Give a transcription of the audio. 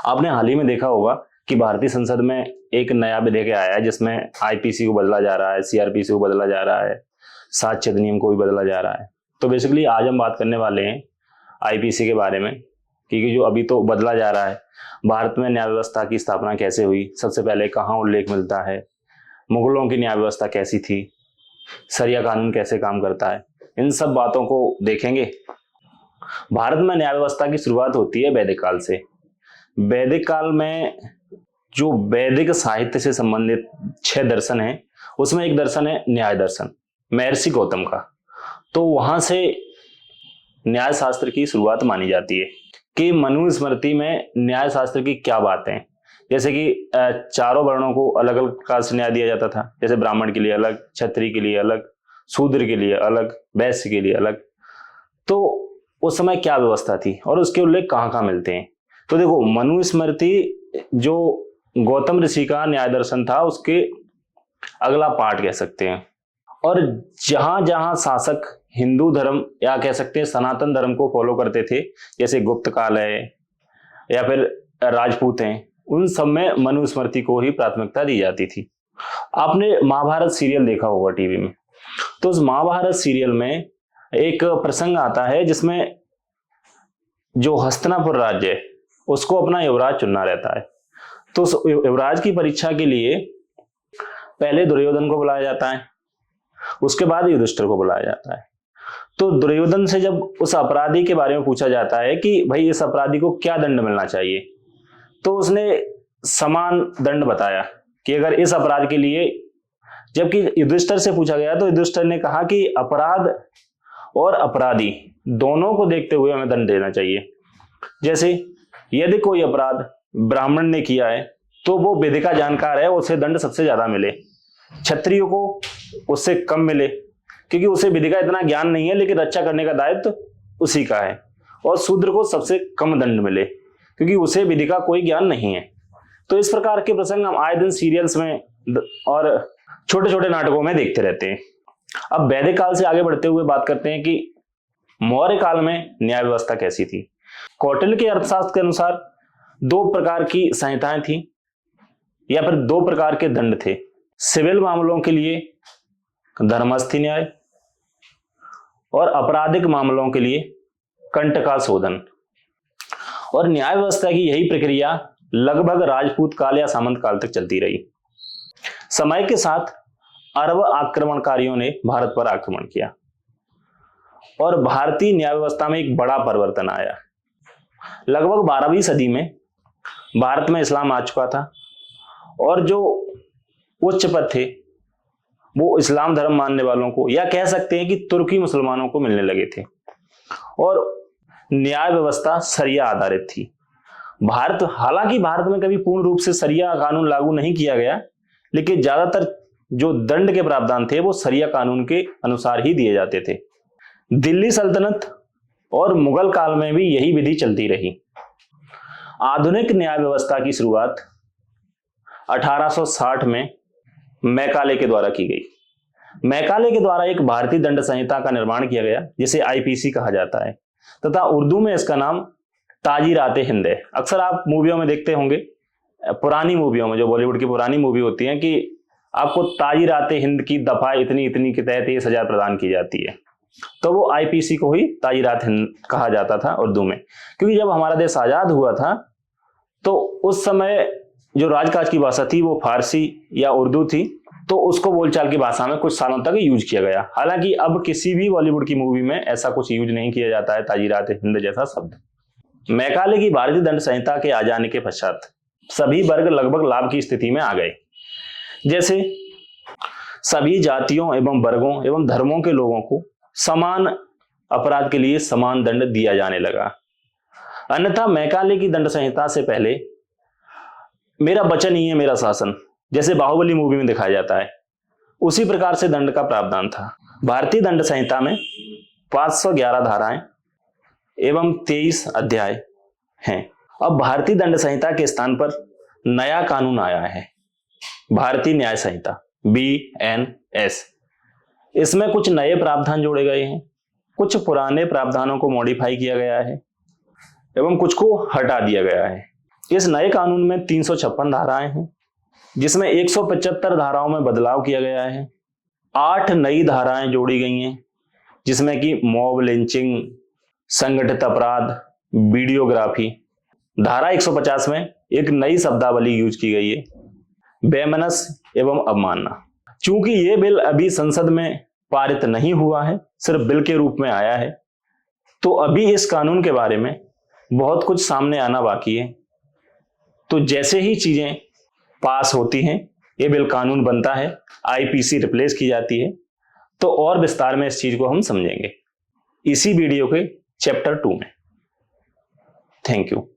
आपने हाल ही में देखा होगा कि भारतीय संसद में एक नया विधेयक आया है जिसमें आईपीसी को बदला जा रहा है, सीआरपीसी को बदला जा रहा है, साक्ष्य अधिनियम को भी बदला जा रहा है। तो बेसिकली आज हम बात करने वाले हैं आईपीसी के बारे में, क्योंकि जो अभी तो बदला जा रहा है, भारत में न्याय व्यवस्था की स्थापना कैसे हुई, सबसे पहले कहाँ उल्लेख मिलता है, मुगलों की न्याय व्यवस्था कैसी थी, शरिया कानून कैसे काम करता है, इन सब बातों को देखेंगे। भारत में न्याय व्यवस्था की शुरुआत होती है वैदिक काल से। वैदिक काल में जो वैदिक साहित्य से संबंधित 6 दर्शन हैं, उसमें एक दर्शन है न्याय दर्शन, महर्षि गौतम का। तो वहां से न्याय शास्त्र की शुरुआत मानी जाती है कि मनुस्मृति में न्याय शास्त्र की क्या बातें हैं। जैसे कि चारों वर्णों को अलग अलग प्रकार से न्याय दिया जाता था, जैसे ब्राह्मण के लिए अलग, क्षत्रिय के लिए अलग, शूद्र के लिए अलग, वैश्य के लिए अलग। तो उस समय क्या व्यवस्था थी और उसके उल्लेख कहाँ कहाँ मिलते हैं। तो देखो, मनुस्मृति जो गौतम ऋषि का न्याय दर्शन था, उसके अगला पार्ट कह सकते हैं। और जहां जहां शासक हिंदू धर्म या कह सकते हैं सनातन धर्म को फॉलो करते थे, जैसे गुप्त काल है या फिर राजपूत हैं, उन सब में मनुस्मृति को ही प्राथमिकता दी जाती थी। आपने महाभारत सीरियल देखा होगा टीवी में, तो उस महाभारत सीरियल में एक प्रसंग आता है जिसमें जो हस्तिनापुर राज्य है उसको अपना युवराज चुनना रहता है। तो उस युवराज की परीक्षा के लिए पहले दुर्योधन को बुलाया जाता है, उसके बाद युधिष्ठिर को बुलाया जाता है। तो दुर्योधन से जब उस अपराधी के बारे में पूछा जाता है कि भाई इस अपराधी को क्या दंड मिलना चाहिए, तो उसने समान दंड बताया कि अगर इस अपराध के लिए, जबकि युधिष्ठिर से पूछा गया तो युधिष्ठिर ने कहा कि अपराध और अपराधी दोनों को देखते हुए हमें दंड देना चाहिए। जैसे यदि कोई अपराध ब्राह्मण ने किया है तो वो विधि का जानकार है, उसे दंड सबसे ज्यादा मिले, क्षत्रिय को उससे कम मिले क्योंकि उसे विधि का इतना ज्ञान नहीं है, लेकिन रक्षा करने का दायित्व उसी का है, और शूद्र को सबसे कम दंड मिले क्योंकि उसे विधि का कोई ज्ञान नहीं है। तो इस प्रकार के प्रसंग हम आए दिन सीरियल्स में और छोटे छोटे नाटकों में देखते रहते हैं। अब वैदिक काल से आगे बढ़ते हुए बात करते हैं कि मौर्य काल में न्याय व्यवस्था कैसी थी। कौटिल्य के अर्थशास्त्र के अनुसार 2 प्रकार की संहिताएं थी या फिर 2 प्रकार के दंड थे। सिविल मामलों के लिए धर्मस्थी न्याय और आपराधिक मामलों के लिए कंटकाशोधन। और न्याय व्यवस्था की यही प्रक्रिया लगभग राजपूत काल या सामंत काल तक चलती रही। समय के साथ अरब आक्रमणकारियों ने भारत पर आक्रमण किया और भारतीय न्याय व्यवस्था में एक बड़ा परिवर्तन आया। लगभग 12वीं सदी में भारत में इस्लाम आ चुका था और जो उच्च पद थे वो इस्लाम धर्म मानने वालों को, या कह सकते हैं कि तुर्की मुसलमानों को मिलने लगे थे, और न्याय व्यवस्था शरिया आधारित थी। हालांकि भारत में कभी पूर्ण रूप से शरिया कानून लागू नहीं किया गया, लेकिन ज्यादातर जो दंड के प्रावधान थे वो शरिया कानून के अनुसार ही दिए जाते थे। दिल्ली सल्तनत और मुगल काल में भी यही विधि चलती रही। आधुनिक न्याय व्यवस्था की शुरुआत 1860 में मैकाले के द्वारा की गई। मैकाले के द्वारा एक भारतीय दंड संहिता का निर्माण किया गया जिसे आईपीसी कहा जाता है, तथा उर्दू में इसका नाम ताजीराते हिंद है। अक्सर आप मूवियों में देखते होंगे, पुरानी मूवियों में, जो बॉलीवुड की पुरानी मूवी होती है, कि आपको ताजीराते हिंद की दफा इतनी इतनी के तहत ये सजा प्रदान की जाती है। तो वो आईपीसी को ही ताजीरात हिंद कहा जाता था उर्दू में, क्योंकि जब हमारा देश आजाद हुआ था तो उस समय जो राजकाज की भाषा थी वो फारसी या उर्दू थी, तो उसको बोलचाल की भाषा में कुछ सालों तक यूज किया गया। हालांकि अब किसी भी बॉलीवुड की मूवी में ऐसा कुछ यूज नहीं किया जाता है ताजीरात हिंद जैसा शब्द। मैकाले की भारतीय दंड संहिता के आ जाने के पश्चात सभी वर्ग लगभग लाभ की स्थिति में आ गए। जैसे सभी जातियों एवं वर्गों एवं धर्मों के लोगों को समान अपराध के लिए समान दंड दिया जाने लगा। अन्यथा मैकाले की दंड संहिता से पहले मेरा वचन ही है मेरा शासन, जैसे बाहुबली मूवी में दिखाया जाता है, उसी प्रकार से दंड का प्रावधान था। भारतीय दंड संहिता में 511 धाराएं एवं 23 अध्याय हैं। अब भारतीय दंड संहिता के स्थान पर नया कानून आया है, भारतीय न्याय संहिता BNS। इसमें कुछ नए प्रावधान जोड़े गए हैं, कुछ पुराने प्रावधानों को मॉडिफाई किया गया है एवं कुछ को हटा दिया गया है। इस नए कानून में 356 धाराएं हैं, जिसमें 175 धाराओं में बदलाव किया गया है। 8 नई धाराएं जोड़ी गई हैं, जिसमें कि मॉब लिंचिंग, संगठित अपराध, वीडियोग्राफी। धारा 150 में एक नई शब्दावली यूज की गई है, बेमनस एवं अवमानना। चूंकि ये बिल अभी संसद में पारित नहीं हुआ है, सिर्फ बिल के रूप में आया है, तो अभी इस कानून के बारे में बहुत कुछ सामने आना बाकी है। तो जैसे ही चीजें पास होती हैं, ये बिल कानून बनता है, आईपीसी रिप्लेस की जाती है, तो और विस्तार में इस चीज को हम समझेंगे इसी वीडियो के चैप्टर 2 में। Thank you.